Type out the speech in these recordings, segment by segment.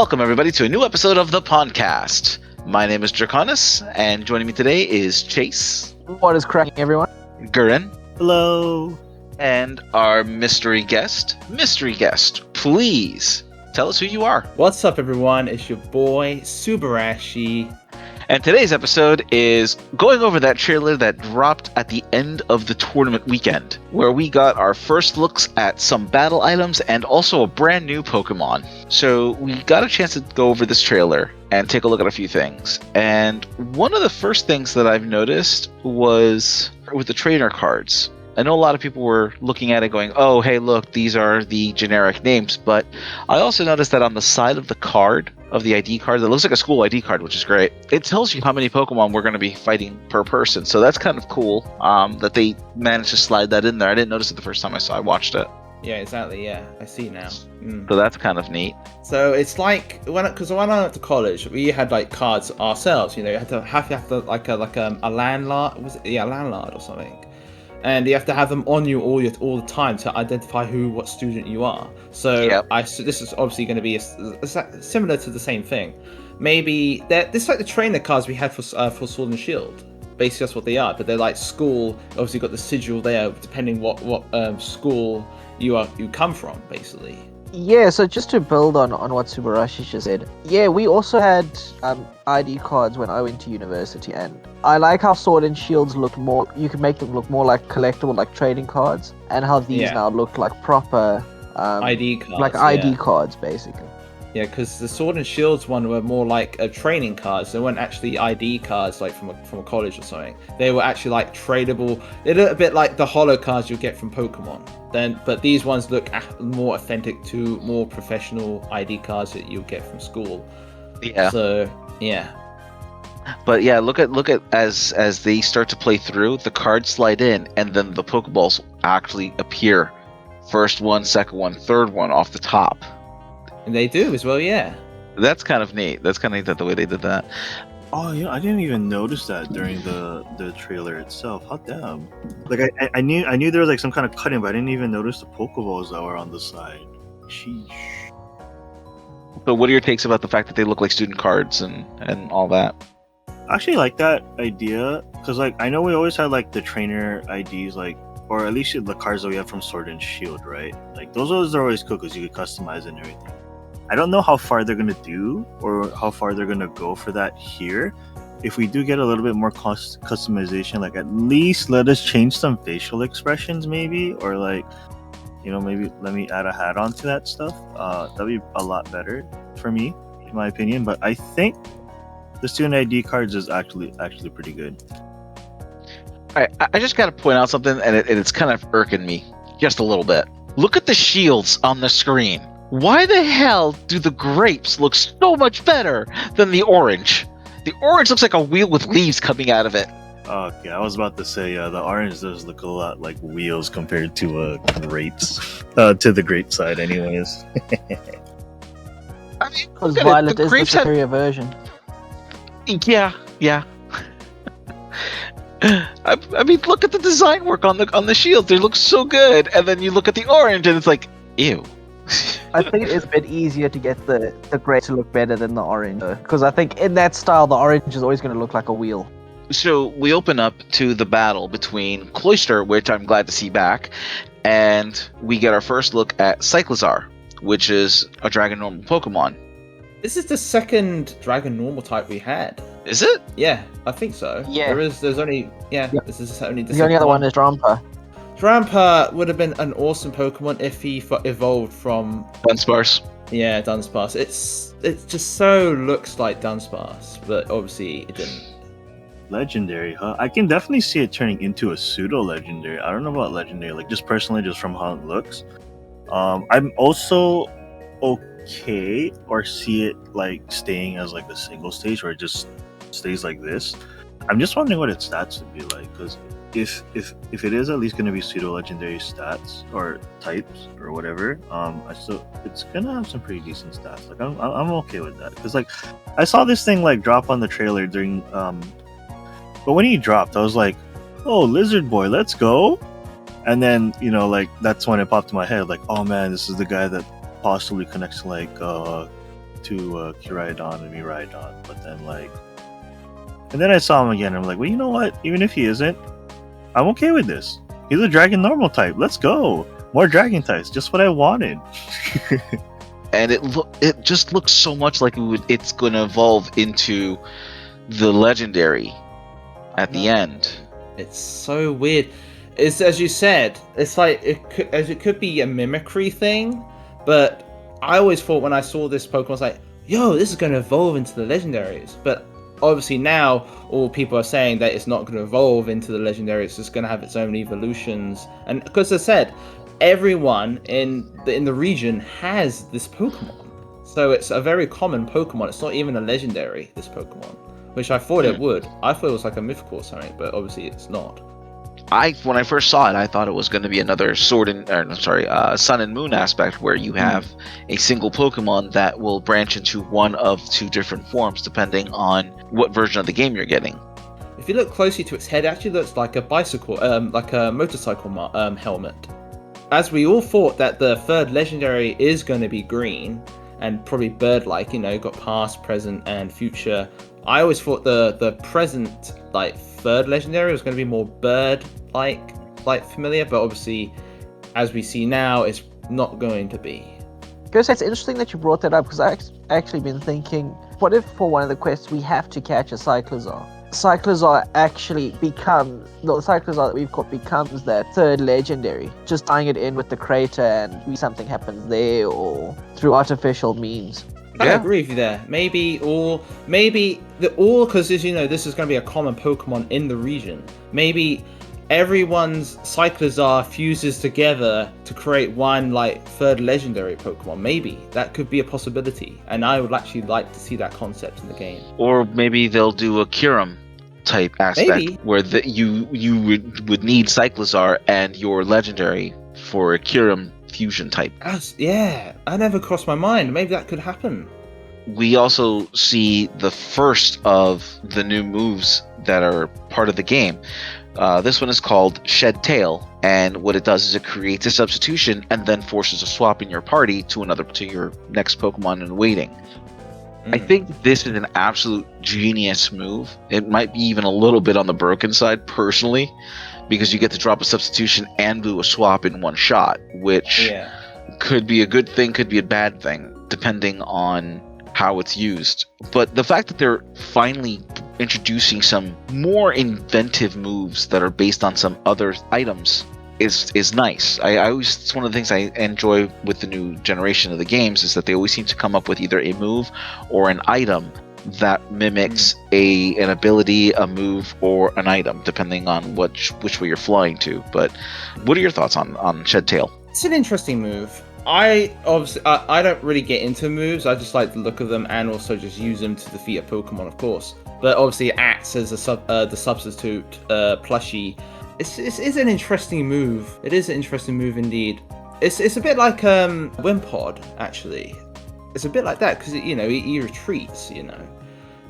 Welcome, everybody, to a new episode of the Pondcast. My name is Draconis, and joining me today is Chase. What is cracking, everyone? Guren. Hello. And our mystery guest. Mystery guest, please tell us who you are. What's up, everyone? It's your boy, Subarashii. And today's episode is going over that trailer that dropped at the end of the tournament weekend, where we got our first looks at some battle items and also a brand new Pokemon. So we got a chance to go over this trailer and take a look at a few things. And one of the first things that I've noticed was with the trainer cards. I know a lot of people were looking at it going, oh, hey, look, these are the generic names. But I also noticed that on the side of the card, of the ID card, that looks like a school ID card, which is great. It tells you how many Pokemon we're going to be fighting per person. So that's kind of cool that they managed to slide that in there. I didn't notice it the first time I watched it. Yeah, exactly. Yeah, I see now. So that's kind of neat. So it's like because when I went to college, we had like cards ourselves. You know, you have to like a landlord. Was it a landlord or something? And you have to have them on you all the time to identify what student you are. So yep. This is obviously going to be similar to the same thing. Maybe this is like the trainer cards we had for Sword and Shield. Basically, that's what they are. But they're like school. Obviously, got the sigil there, depending what school you come from, basically. Yeah, so just to build on what Subarashii just said, yeah, we also had ID cards when I went to university, and I like how Sword and Shields look more, you can make them look more like collectible, like trading cards, and how these now look like proper ID cards. Like ID cards, basically. Yeah, because the Sword and Shields one were more like training cards. They weren't actually ID cards like from a college or something. They were actually like tradable. They look a bit like the holo cards you get from Pokemon. But these ones look more authentic to more professional ID cards that you get from school. Yeah. So yeah. But yeah, look at as they start to play through, the cards slide in, and then the Pokeballs actually appear. First one, second one, third one off the top. And they do as well, yeah. That's kind of neat. That's kind of neat that the way they did that. Oh yeah, I didn't even notice that during the trailer itself. How damn! Like I knew there was like some kind of cutting, but I didn't even notice the Pokeballs that were on the side. Sheesh. So what are your takes about the fact that they look like student cards and all that? I actually like that idea because like I know we always had like the trainer IDs, like, or at least the cards that we have from Sword and Shield, right? Like those are always cool because you could customize and everything. I don't know how far they're going to do or how far they're going to go for that here. If we do get a little bit more customization, like at least let us change some facial expressions maybe, or like, you know, maybe let me add a hat onto that stuff. That'd be a lot better for me, in my opinion. But I think the student ID cards is actually pretty good. All right, I just got to point out something, and it's kind of irking me just a little bit. Look at the shields on the screen. Why the hell do the grapes look so much better than the orange? The orange looks like a wheel with leaves coming out of it. Okay, I was about to say, the orange does look a lot like wheels compared to grapes. To the grape side, anyways. I mean, because Violet is the superior version. Yeah. I mean, look at the design work on the shield. They look so good, and then you look at the orange, and it's like, ew. I think it's a bit easier to get the grey to look better than the orange, because I think in that style, the orange is always going to look like a wheel. So we open up to the battle between Cloyster, which I'm glad to see back, and we get our first look at Cyclizar, which is a Dragon Normal Pokemon. This is the second Dragon Normal type we had. Is it? Yeah, I think so. Yeah. There's only this is only the only other one is Drampa. Drampa would have been an awesome Pokemon if he evolved from Dunsparce. Yeah, Dunsparce. It just so looks like Dunsparce, but obviously it didn't. Legendary, huh? I can definitely see it turning into a pseudo legendary. I don't know about legendary, like just personally, just from how it looks. I'm also okay, or see it like staying as like a single stage, or it just stays like this. I'm just wondering what its stats would be like, because if it is at least going to be pseudo legendary stats or types or whatever, it's gonna have some pretty decent stats. Like I'm okay with that, because like I saw this thing like drop on the trailer during but when he dropped, I was like, oh, Lizard Boy, let's go. And then, you know, like that's when it popped in my head, like, oh man, this is the guy that possibly connects to like to Kiraidon and Miraidon, but then and then I saw him again. And I'm like, well, you know what? Even if he isn't, I'm okay with this. He's a dragon normal type. Let's go. More dragon types. Just what I wanted. And it just looks so much like it's going to evolve into the legendary at the end. It's so weird. It's, as you said, it's like it could be a mimicry thing, but I always thought when I saw this Pokemon, I was like, yo, this is going to evolve into the legendaries. But obviously now all people are saying that it's not going to evolve into the legendary, it's just going to have its own evolutions. And because I said, everyone in the region has this Pokemon, so it's a very common Pokemon. It's not even a legendary, this Pokemon, which I thought it would. I thought it was like a mythical or something, but obviously it's not. When I first saw it, I thought it was going to be another Sun and Moon aspect where you have a single Pokemon that will branch into one of two different forms depending on what version of the game you're getting. If you look closely to its head, it actually looks like a bicycle, like a motorcycle helmet. As we all thought that the third legendary is going to be green and probably bird-like, got past, present, and future. I always thought the present third legendary was going to be more bird-like familiar, but obviously, as we see now, it's not going to be. Because it's interesting that you brought that up, because I've actually been thinking, what if for one of the quests we have to catch a Cyclizar? Cyclizar actually the Cyclizar that we've caught becomes that third legendary, just tying it in with the crater and maybe something happens there or through artificial means. I agree with you there. Maybe because as you know, this is going to be a common Pokemon in the region. Maybe everyone's Cyclizar fuses together to create one third legendary Pokemon. Maybe that could be a possibility, and I would actually like to see that concept in the game. Or maybe they'll do a Kyurem type aspect where you would need Cyclizar and your legendary for a Kyurem fusion type. I never crossed my mind. Maybe that could happen. We also see the first of the new moves that are part of the game. This one is called Shed Tail, and what it does is it creates a substitution and then forces a swap in your party to your next Pokemon in waiting. I think this is an absolute genius move. It might be even a little bit on the broken side, personally, because you get to drop a substitution and do a swap in one shot, which could be a good thing, could be a bad thing, depending on how it's used. But the fact that they're finally introducing some more inventive moves that are based on some other items is nice. It's one of the things I enjoy with the new generation of the games is that they always seem to come up with either a move or an item that mimics an ability, a move, or an item, depending on which way you're flying to. But what are your thoughts on Shed Tail? It's an interesting move. I don't really get into moves. I just like the look of them and also just use them to defeat a Pokemon, of course. But obviously, it acts as the substitute plushie. It's an interesting move. It is an interesting move indeed. It's a bit like Wimpod, actually. It's a bit like that because he retreats.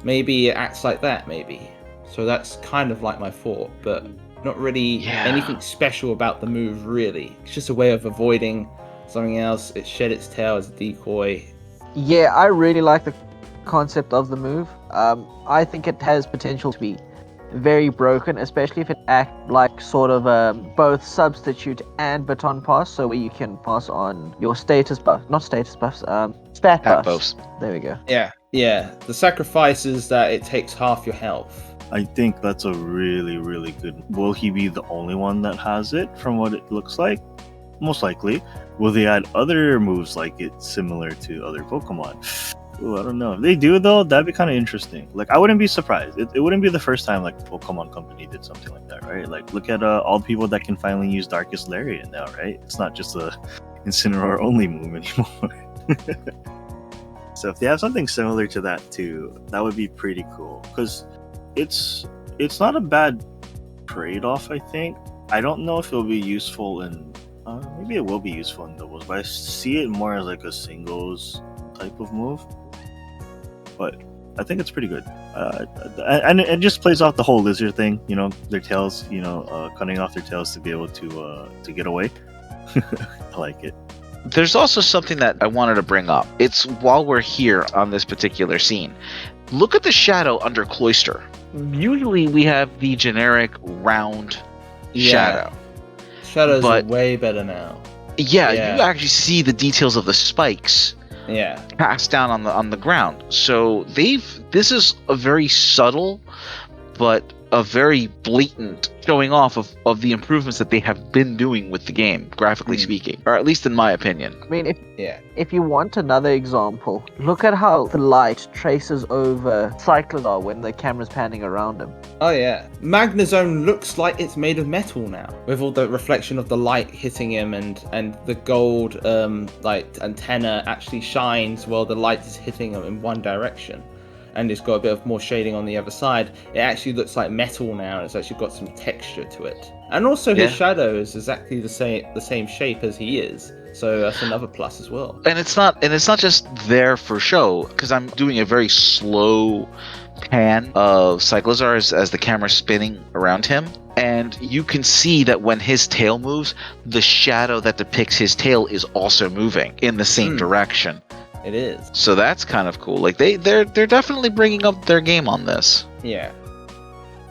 Maybe it acts like that. Maybe. So that's kind of like my thought, but not really anything special about the move. Really, it's just a way of avoiding something else. It shed its tail as a decoy. Yeah, I really like the concept of the move. I think it has potential to be very broken, especially if it acts like sort of both substitute and baton pass, so where you can pass on your stat buffs. There we go. Yeah. The sacrifice is that it takes half your health. I think that's a really, really good. Will he be the only one that has it from what it looks like? Most likely. Will they add other moves like it similar to other Pokemon? Ooh, I don't know. If they do, though, that'd be kind of interesting. I wouldn't be surprised. It wouldn't be the first time Pokemon Company did something like that, right? Look at all the people that can finally use Darkest Lariat now, right? It's not just a Incineroar only move anymore. So if they have something similar to that too, that would be pretty cool. Because it's not a bad trade-off, I think. I don't know if it'll be useful in... maybe it will be useful in doubles, but I see it more as a singles type of move. But I think it's pretty good. And it just plays off the whole lizard thing, their tails, cutting off their tails to be able to get away. I like it. There's also something that I wanted to bring up. It's while we're here on this particular scene. Look at the shadow under Cloyster. Usually we have the generic round shadow. Shadows But- are way better now. Yeah, Yeah. you actually see the details of the spikes Yeah. cast down on the ground. So this is a very subtle but a very blatant showing off of the improvements that they have been doing with the game, graphically speaking, or at least in my opinion. I mean, Yeah. if you want another example, look at how the light traces over Cyclizar when the camera's panning around him. Oh yeah. Magnezone looks like it's made of metal now, with all the reflection of the light hitting him, and the gold like antenna actually shines while the light is hitting him in one direction. And it's got a bit of more shading on the other side. It actually looks like metal now. It's actually got some texture to it. And also his shadow is exactly the same shape as he is. So that's another plus as well. And it's not just there for show, because I'm doing a very slow pan of Cyclizar as the camera's spinning around him. And you can see that when his tail moves, the shadow that depicts his tail is also moving in the same direction. It is. So that's kind of cool. Like they're definitely bringing up their game on this. Yeah.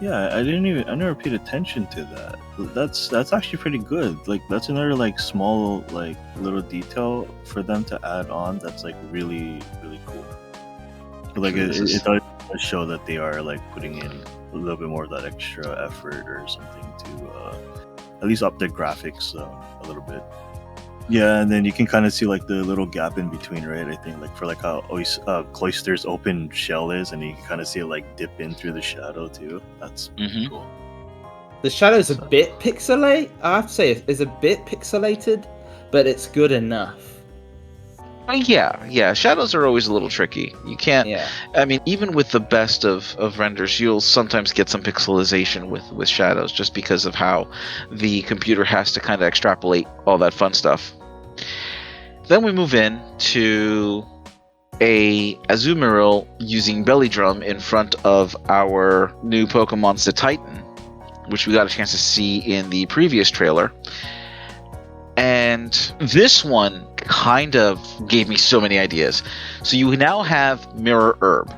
Yeah, I never paid attention to that. That's actually pretty good. Like that's another like small like little detail for them to add on. That's like really cool. Like it does show that they are like putting in a little bit more of that extra effort or something to at least up their graphics a little bit. Yeah, and then you can kind of see like the little gap in between, right? I think like for like how Cloyster's open shell is, and you can kind of see it like dip in through the shadow too. That's cool. The shadow's a bit pixelated. I have to say it's a bit pixelated, but it's good enough. Yeah. Shadows are always a little tricky. You can't. Yeah. I mean, even with the best of renders, you'll sometimes get some pixelization with shadows, just because of how the computer has to kind of extrapolate all that fun stuff. Then we move in to a Azumarill using Belly Drum in front of our new Pokemon Titan, which we got a chance to see in the previous trailer. And this one kind of gave me so many ideas. So you now have Mirror Herb.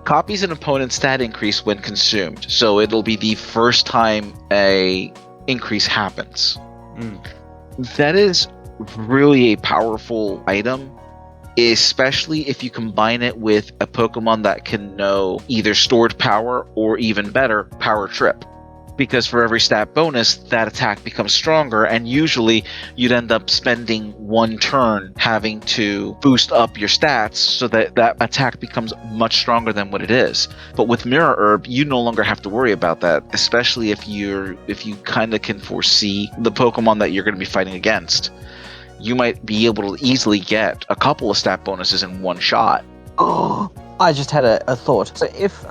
Copies an opponent's stat increase when consumed. So it'll be the first time a increase happens. That is really a powerful item, especially if you combine it with a Pokemon that can know either stored power or, even better, power trip. Because for every stat bonus, that attack becomes stronger, and usually you'd end up spending one turn having to boost up your stats so that that attack becomes much stronger than what it is. But with Mirror Herb, you no longer have to worry about that, especially if you kind of can foresee the Pokemon that you're going to be fighting against. You might be able to easily get a couple of stat bonuses in one shot. Oh, I just had a thought. So if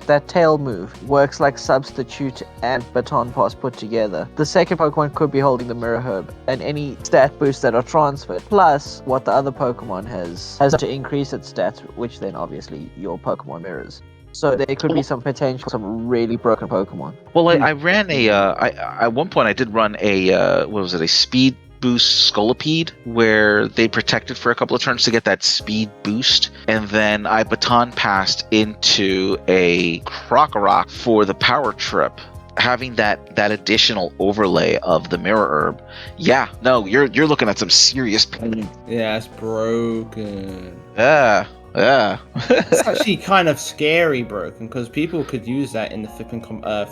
that tail move works like Substitute and Baton Pass put together, the second Pokemon could be holding the Mirror Herb, and any stat boosts that are transferred, plus what the other Pokemon has to increase its stats, which then obviously your Pokemon mirrors. So there could be some potential, some really broken Pokemon. Well, I ran at one point I did run a speed boost Scolipede, where they protected for a couple of turns to get that speed boost, and then I baton passed into a Krokorok for the power trip, having that additional overlay of the Mirror Herb. Yeah, no, you're looking at some serious pain. Yeah, it's broken. Yeah. It's actually kind of scary broken, because people could use that in the flipping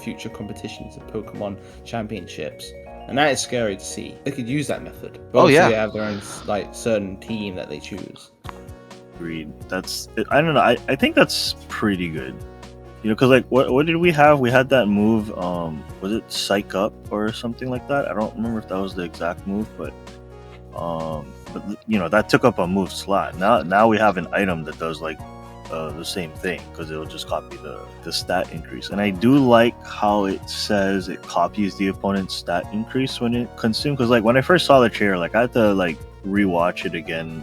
future competitions of Pokemon Championships. And that is scary to see. They could use that method. But they have their own like certain team that they choose. Agreed. I don't know. I think that's pretty good. You know, because like what did we have? We had that move. Was it Psych Up or something like that? I don't remember if that was the exact move, but you know, that took up a move slot. Now we have an item that does like the same thing, because it'll just copy the stat increase. And I do like how it says it copies the opponent's stat increase when it consumes, because like when I first saw the trailer, like I had to like rewatch it again.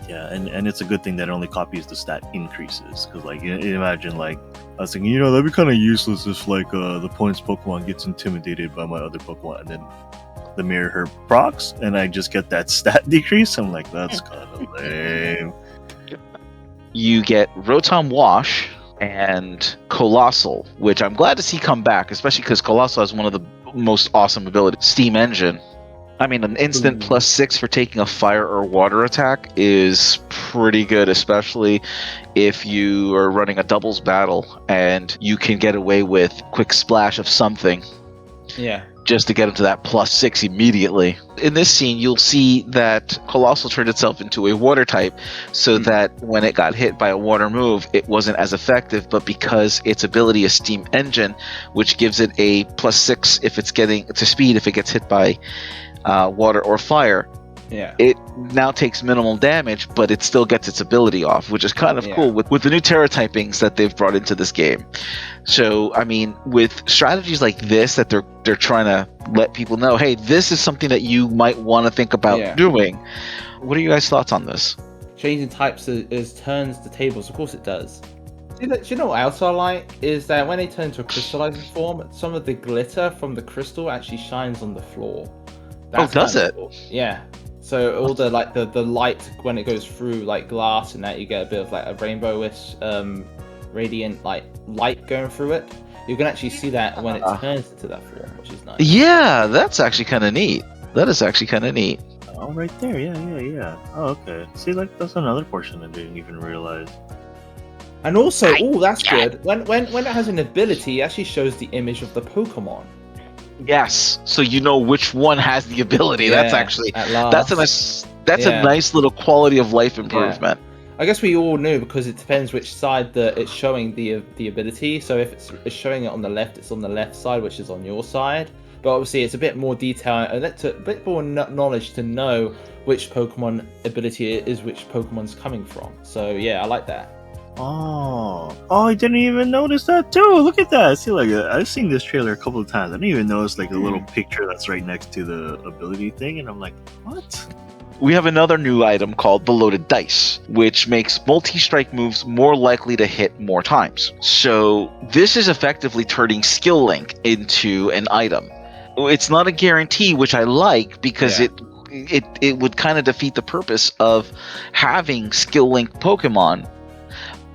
Yeah, and it's a good thing that it only copies the stat increases, because like you imagine, like I was thinking, you know, that'd be kind of useless if like the opponent's Pokemon gets intimidated by my other Pokemon and then the Mirror Herb procs, and I just get that stat decrease. I'm like, that's kind of lame. You get Rotom Wash and Colossal, which I'm glad to see come back, especially because Colossal has one of the most awesome abilities, Steam Engine. I mean, an instant +6 for taking a fire or water attack is pretty good, especially if you are running a doubles battle and you can get away with quick splash of something. Yeah. Just to get into that +6 immediately. In this scene, you'll see that Colossal turned itself into a water type, so that when it got hit by a water move, it wasn't as effective, but because its ability is Steam Engine, which gives it a +6 if it's getting to speed if it gets hit by water or fire, it now takes minimal damage, but it still gets its ability off, which is kind of cool with the new Terra typings that they've brought into this game. So, I mean, with strategies like this that they're trying to let people know, hey, this is something that you might want to think about doing. What are you guys' thoughts on this? Changing types is turns the tables. Of course it does. Do you know what else I like? Is that when they turn into a crystallizing form, some of the glitter from the crystal actually shines on the floor. That's does it? cool. Yeah. So all the like the light when it goes through like glass and that, you get a bit of like a rainbowish radiant like light going through it. You can actually see that when it turns into that form, which is nice. Yeah, that's actually kind of neat. That is actually kind of neat. Oh, right there. Yeah. Oh, okay. See, like that's another portion I didn't even realize. And also, that's good. When it has an ability, it actually shows the image of the Pokemon. Yes, so you know which one has the ability. That's actually that's a nice little quality of life improvement. I guess we all knew because it depends which side it's showing the ability. So if it's showing it on the left, it's on the left side, which is on your side. But obviously, it's a bit more detail and a bit more knowledge to know which Pokemon ability it is, which Pokemon's coming from. So yeah, I like that. Oh, I didn't even notice that too. Look at that. See, like I've seen this trailer a couple of times. I didn't even notice like the little picture that's right next to the ability thing, and I'm like, what? We have another new item called the Loaded Dice, which makes multi-strike moves more likely to hit more times. So this is effectively turning Skill Link into an item. It's not a guarantee, which I like because it would kind of defeat the purpose of having Skill Link Pokemon.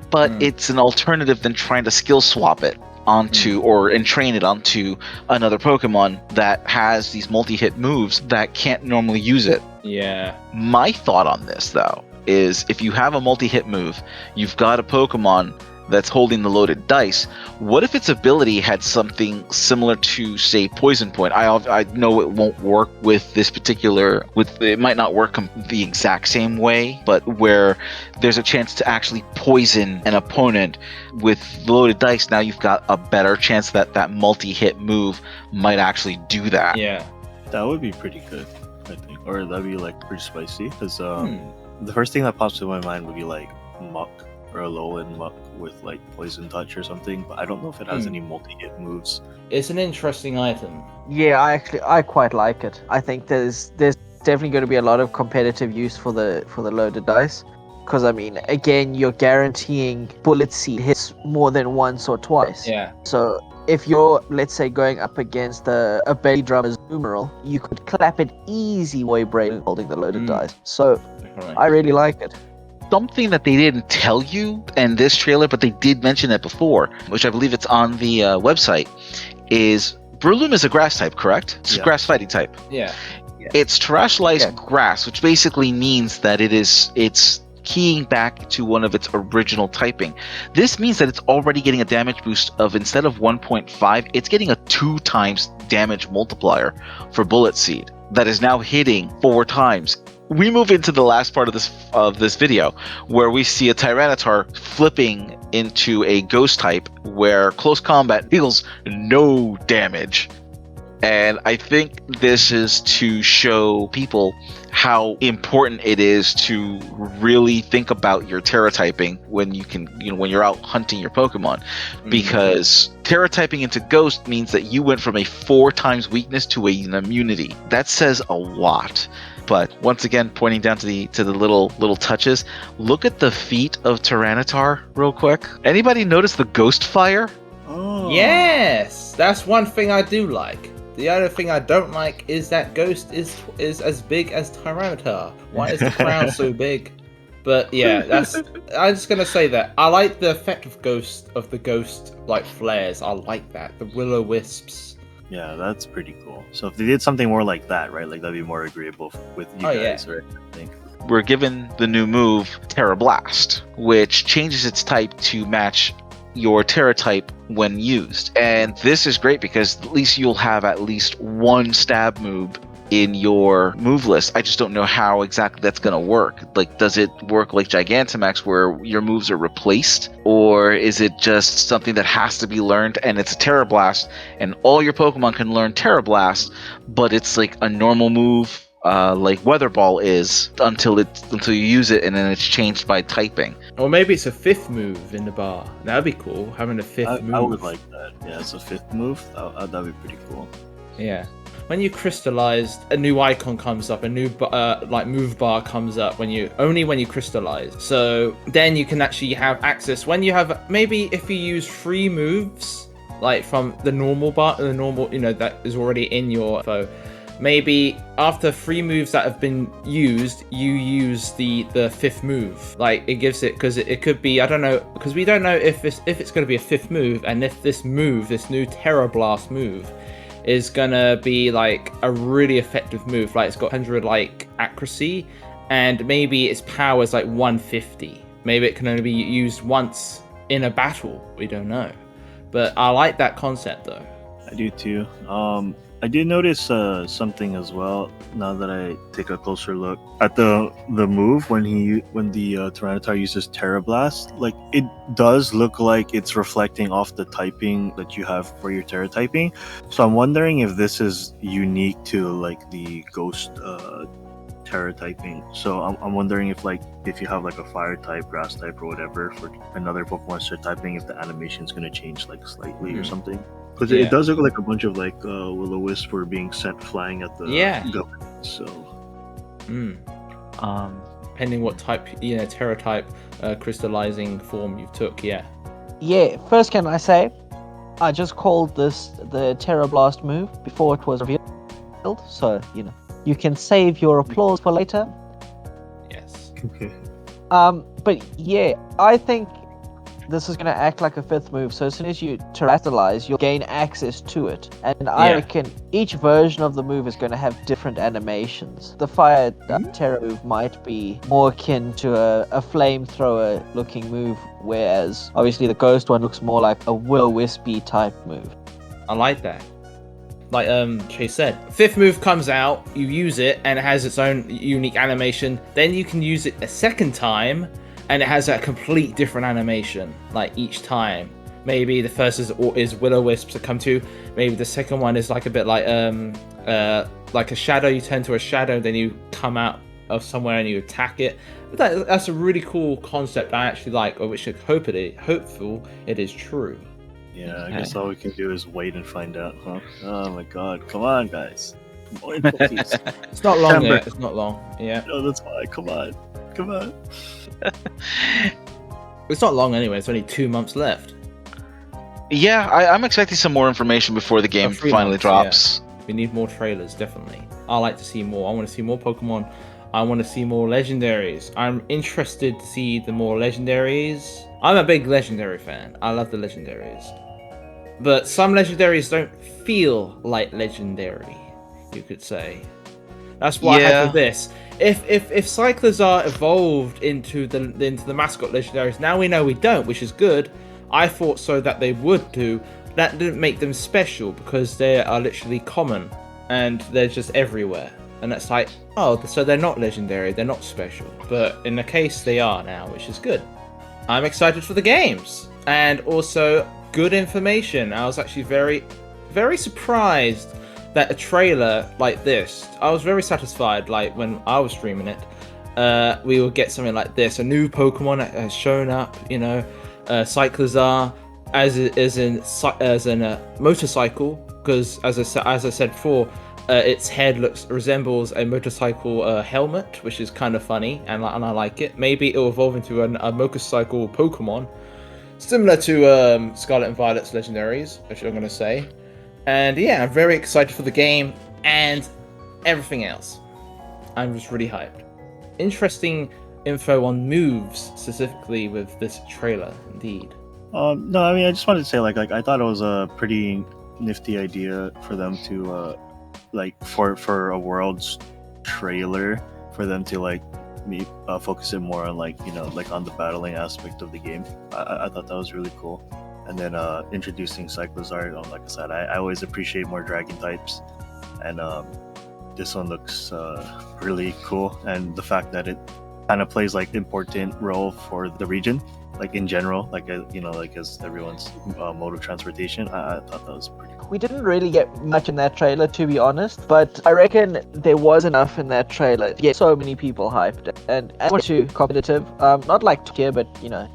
But it's an alternative than trying to skill swap it onto and train it onto another Pokemon that has these multi-hit moves that can't normally use it. Yeah. My thought on this, though, is if you have a multi-hit move, you've got a Pokemon that's holding the loaded dice. What if its ability had something similar to, say, Poison Point? I know it won't work with this particular. It might not work the exact same way, but where there's a chance to actually poison an opponent with loaded dice. Now you've got a better chance that multi-hit move might actually do that. Yeah, that would be pretty good, I think, or that'd be like pretty spicy. Because the first thing that pops in my mind would be like Muck or a low-end Muck with like Poison Touch or something, but I don't know if it has any multi-hit moves. It's an interesting item. Yeah, I quite like it. I think there's definitely going to be a lot of competitive use for the loaded dice, because I mean, again, you're guaranteeing Bullet Seed hits more than once or twice. Yeah. So if you're, let's say, going up against a Belly Drummer's numeral, you could clap it easy way brain holding the loaded dice. So I really like it. Something that they didn't tell you in this trailer, but they did mention it before, which I believe it's on the website, is Breloom is a grass type, correct? It's a grass fighting type. Yeah. It's terrestrialized grass, which basically means that it's keying back to one of its original typing. This means that it's already getting a damage boost of, instead of 1.5, it's getting a 2 times damage multiplier for Bullet Seed that is now hitting 4 times. We move into the last part of this video, where we see a Tyranitar flipping into a ghost type where close combat deals no damage. And I think this is to show people how important it is to really think about your Terra typing when you're out hunting your Pokemon, because Terra typing into Ghost means that you went from a 4 times weakness to an immunity. That says a lot. But once again, pointing down to the little touches, look at the feet of Tyranitar real quick. Anybody notice the ghost fire? Oh. Yes, that's one thing I do like. The other thing I don't like is that Ghost is as big as Tyranitar. Why is the crown so big? But yeah, I'm just gonna say that I like the effect of the ghost like flares. I like that. The will-o-wisps. Yeah, that's pretty cool. So if they did something more like that, right? Like that'd be more agreeable with you guys, right? I think. We're given the new move Terra Blast, which changes its type to match your Terra type when used. And this is great because at least you'll have at least one stab move in your move list. I just don't know how exactly that's going to work. Like, does it work like Gigantamax where your moves are replaced? Or is it just something that has to be learned and it's a Terra Blast and all your Pokemon can learn Terra Blast, but it's like a normal move like Weather Ball is until you use it and then it's changed by typing. Or maybe it's a 5th move in the bar. That'd be cool, having a 5th move. I would like that. Yeah, it's a 5th move. That'd be pretty cool. Yeah. When you crystallize, a new icon comes up, a new like move bar comes up when you crystallize. So then you can actually have access when you have, maybe if you use free moves like from the normal bar, that is already in your foe. Maybe after 3 moves that have been used, you use the 5th move. Like it gives it, because it could be, I don't know, because we don't know if it's going to be a 5th move, and if this new Terra Blast move is gonna be like a really effective move. Like it's got 100 like accuracy, and maybe its power is like 150. Maybe it can only be used once in a battle. We don't know, but I like that concept though. I do too. I did notice something as well. Now that I take a closer look at the move when the Tyranitar uses Terra Blast, like it does look like it's reflecting off the typing that you have for your Terra typing. So I'm wondering if this is unique to like the Ghost Terra typing. So I'm wondering if you have like a Fire type, Grass type, or whatever for another Pokemon start typing, if the animation is gonna change like slightly or something. Because it does look like a bunch of like will-o-wisps were being sent flying at the government. So, depending what type, Terra type crystallizing form you took, Yeah. First, can I say, I just called this the Terra Blast move before it was revealed, so you can save your applause for later. Yes. But yeah, I think this is going to act like a 5th move, so as soon as you terrestrialize, you'll gain access to it. And I reckon each version of the move is going to have different animations. The Fire Terra move might be more akin to a flamethrower looking move, whereas obviously the Ghost one looks more like a will-o-wispy type move. I like that. Like Chase said, 5th move comes out, you use it, and it has its own unique animation. Then you can use it a second time, and it has a complete different animation, like each time. Maybe the first is will-o-wisps that come to. Maybe the second one is like a bit like a shadow. You turn to a shadow, then you come out of somewhere and you attack it. That's a really cool concept. I actually like, or which hopeful it is true. Yeah, I guess all we can do is wait and find out, huh? Oh my god, come on, guys. More info, please. It's not long yet. It's not long. Yeah. No, that's fine. Come on. It's not long anyway. It's only 2 months left. Yeah, I'm expecting some more information before the game finally drops. Yeah. We need more trailers, definitely. I like to see more. I want to see more Pokemon. I want to see more legendaries. I'm interested to see the more legendaries. I'm a big legendary fan. I love the legendaries. But some legendaries don't feel like legendary, you could say. That's what I have with this. If Cyclizar evolved into the mascot legendaries, now we know we don't, which is good. I thought so that they would do. That didn't make them special because they are literally common and they're just everywhere. And that's like, oh, so they're not legendary, they're not special. But in the case, they are now, which is good. I'm excited for the games. And also, good information. I was actually very, very surprised that a trailer like this, I was very satisfied, like when I was streaming it, we would get something like this. A new Pokemon has shown up, Cyclizar as in a motorcycle, because as I said before, its head resembles a motorcycle helmet, which is kind of funny, and I like it. Maybe it'll evolve into a motorcycle Pokemon, similar to Scarlet and Violet's legendaries, which I'm going to say. And yeah, I'm very excited for the game and everything else. I'm just really hyped. Interesting info on moves specifically with this trailer, indeed. No, I mean, I just wanted to say, like I thought it was a pretty nifty idea for them to, for a Worlds trailer, for them to focus it more on on the battling aspect of the game. I thought that was really cool. And then introducing Cyclozar, like I said, I always appreciate more dragon types, and this one looks really cool. And the fact that it kind of plays important role for the region, in general, as everyone's mode of transportation. I thought that was pretty cool. We didn't really get much in that trailer, to be honest, but I reckon there was enough in that trailer to get so many people hyped. And as to competitive, not like here, but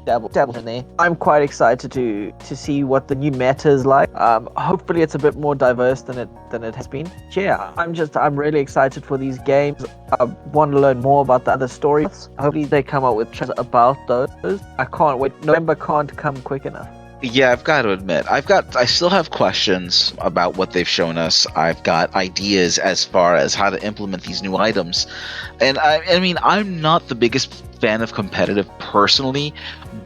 dabble in there. I'm quite excited to see what the new meta is like. Hopefully, it's a bit more diverse than it has been. Yeah, I'm really excited for these games. I want to learn more about the other stories. Hopefully, they come up with trailers about those. I can't wait. November can't come quick enough. Yeah, I've got to admit, I still have questions about what they've shown us. I've got ideas as far as how to implement these new items. And I mean, I'm not the biggest fan of competitive personally,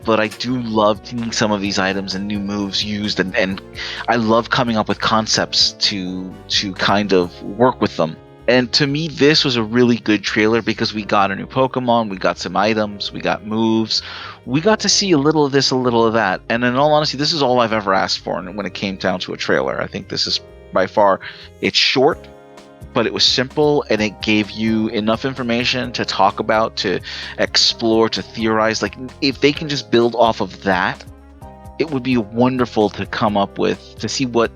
but I do love seeing some of these items and new moves used, and I love coming up with concepts to kind of work with them. And to me, this was a really good trailer because we got a new Pokemon, we got some items, we got moves, we got to see a little of this, a little of that. And in all honesty, this is all I've ever asked for when it came down to a trailer. I think this is by far, it's short, but it was simple, and it gave you enough information to talk about, to explore, to theorize. If they can just build off of that, it would be wonderful to come up with, to see what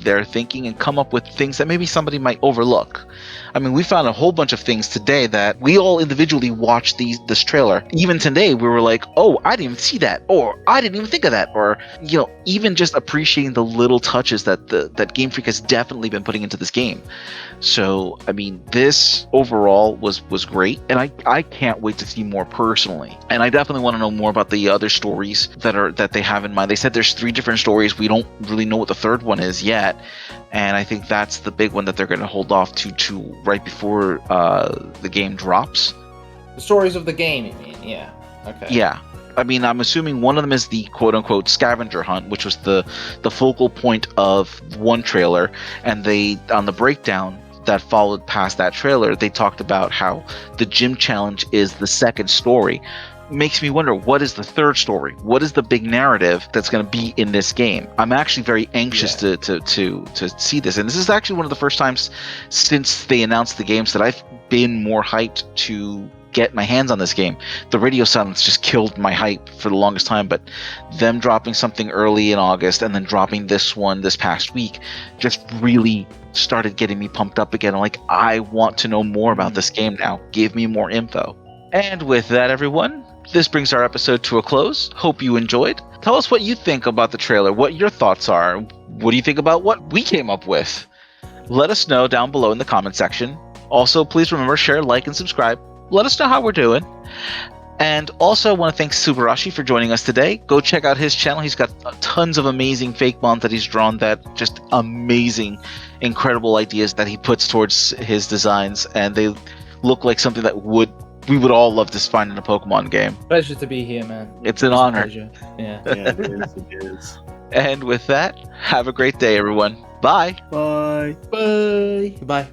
they're thinking and come up with things that maybe somebody might overlook. I mean, we found a whole bunch of things today that we all individually watched this trailer. Even today, we were like, oh, I didn't even see that, or I didn't even think of that, or, even just appreciating the little touches that that GameFreak has definitely been putting into this game. So, I mean, this overall was great, and I can't wait to see more personally. And I definitely want to know more about the other stories that they have in mind. They said there's 3 different stories. We don't really know what the third one is yet, and I think that's the big one that they're going to hold off to right before the game drops. The stories of the game, you mean? Yeah. Okay. Yeah. I mean, I'm assuming one of them is the quote-unquote scavenger hunt, which was the focal point of one trailer, and they, on the breakdown that followed past that trailer, they talked about how the gym challenge is the second story. Makes me wonder, what is the third story? What is the big narrative that's going to be in this game? I'm actually very anxious to see this, and this is actually one of the first times since they announced the games that I've been more hyped to get my hands on this game. The radio silence just killed my hype for the longest time, but them dropping something early in August and then dropping this one this past week just really started getting me pumped up again. I'm like, I want to know more about this game now. Give me more info. And with that, everyone, this brings our episode to a close. Hope you enjoyed. Tell us what you think about the trailer, what your thoughts are. What do you think about what we came up with? Let us know down below in the comment section. Also, please remember, share, like, and subscribe. Let us know how we're doing. And also, I want to thank Subarashii for joining us today. Go check out his channel. He's got tons of amazing fake mons that he's drawn, that just amazing, incredible ideas that he puts towards his designs. And they look like something that we would all love to find in a Pokemon game. Pleasure to be here, man. It's an honor. Pleasure. Yeah. Yeah, it is. And with that, have a great day, everyone. Bye. Bye. Bye. Goodbye.